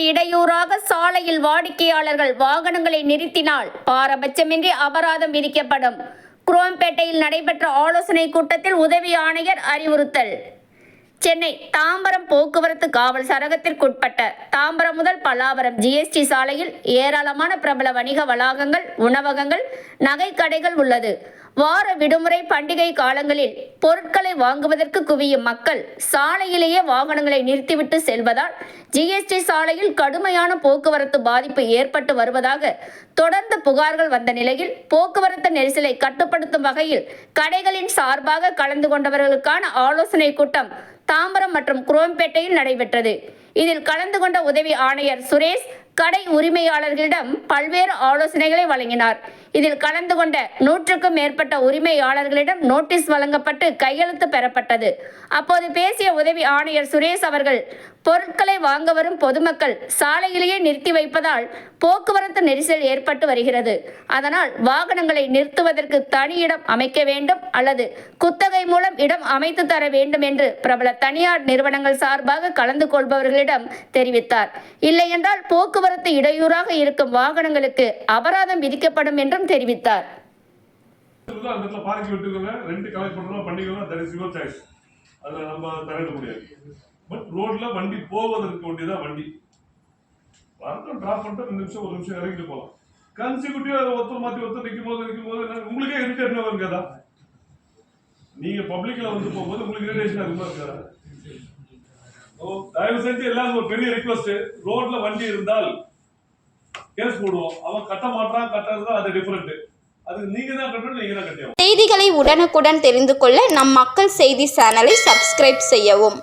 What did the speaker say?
இடையூறாக சாலையில் வாடிக்கையாளர்கள் வாகனங்களை நிறுத்தினால் பாரபட்சமின்றி அபராதம் விதிக்கப்படும். குரோம்பேட்டையில் நடைபெற்ற ஆலோசனை கூட்டத்தில் உதவி ஆணையர் அறிவுறுத்தல். சென்னை தாம்பரம் போக்குவரத்து காவல் சரகத்திற்குட்பட்ட தாம்பரம் முதல் பல்லாவரம் ஜிஎஸ்டி சாலையில் ஏராளமான பிரபல வணிக வளாகங்கள், உணவகங்கள், நகை கடைகள் உள்ளது. வார விடுமுறை, பண்டிகை காலங்களில் பொருட்களை வாங்குவதற்கு குவியும் மக்கள் சாலையிலேயே வாகனங்களை நிறுத்திவிட்டு செல்வதால் ஜிஎஸ்டி சாலையில் கடுமையான போக்குவரத்து பாதிப்பு ஏற்பட்டு வருவதாக தொடர்ந்து புகார்கள் வந்த நிலையில் போக்குவரத்து நெரிசலை கட்டுப்படுத்தும் வகையில் கடைகளின் சார்பாக கலந்து கொண்டவர்களுக்கான ஆலோசனை கூட்டம் தாம்பரம் மற்றும் குரோம்பேட்டையில் நடைபெற்றது. இதில் கலந்து கொண்ட உதவி ஆணையர் சுரேஷ் கடை உரிமையாளர்களிடம் பல்வேறு ஆலோசனைகளை வழங்கினார். இதில் கலந்து கொண்ட 100க்கும் மேற்பட்ட உரிமையாளர்களிடம் நோட்டீஸ் வழங்கப்பட்டு கையெழுத்து பெறப்பட்டது. அப்போது பேசிய உதவி ஆணையர் சுரேஷ் அவர்கள், பொருட்களை வாங்க வரும் பொதுமக்கள் சாலையிலேயே நிறுத்தி வைப்பதால் போக்குவரத்து நெரிசல் ஏற்பட்டு வருகிறது. அதனால் வாகனங்களை நிறுத்துவதற்கு தனி இடம் அமைக்க வேண்டும் அல்லது குத்தகை மூலம் இடம் அமைத்து தர வேண்டும் என்று பிரபல தனியார் நிறுவனங்கள் சார்பாக கலந்து கொள்பவர்களிடம் தெரிவித்தார். இல்லையென்றால் போக்குவரத்து இடையூறாக இருக்கும் வாகனங்களுக்கு அபராதம் விதிக்கப்படும் என்றும் தெரிவித்தார். பட் ரோட்ல வண்டி போவதற்கு வேண்டியதான் வண்டி வரட்டும், டிராப் பண்ணிட்டு 2 நிமிஷம் 1 நிமிஷம் இறங்கிட்டு போகலாம். கன்சிக்யூட்டிவா ஒருத்தர் மாத்தி ஒருத்தர் நிற்கும் போது உங்களுக்கே இரிட்டேஷன் வருங்கதா? நீங்க பப்ளிக்ல வந்து போகும்போது உங்களுக்கு இரிட்டேஷன் இருக்குமா இருக்காதா? தயவு செஞ்சு எல்லாரும் ஒரு பெரிய ரிக்வஸ்ட், ரோட்ல வண்டி இருந்தால் கேஸ் போடுவோம். அவன் கட்ட மாட்டான், கட்டுறது அது டிஃபரெண்ட். அது நீங்க தான் கட்டணும், நீங்க தான் கட்டணும். செய்திகளை உடனுக்குடன் தெரிந்து கொள்ள நம் மக்கள் செய்தி சேனலை சப்ஸ்கிரைப் செய்யவும்.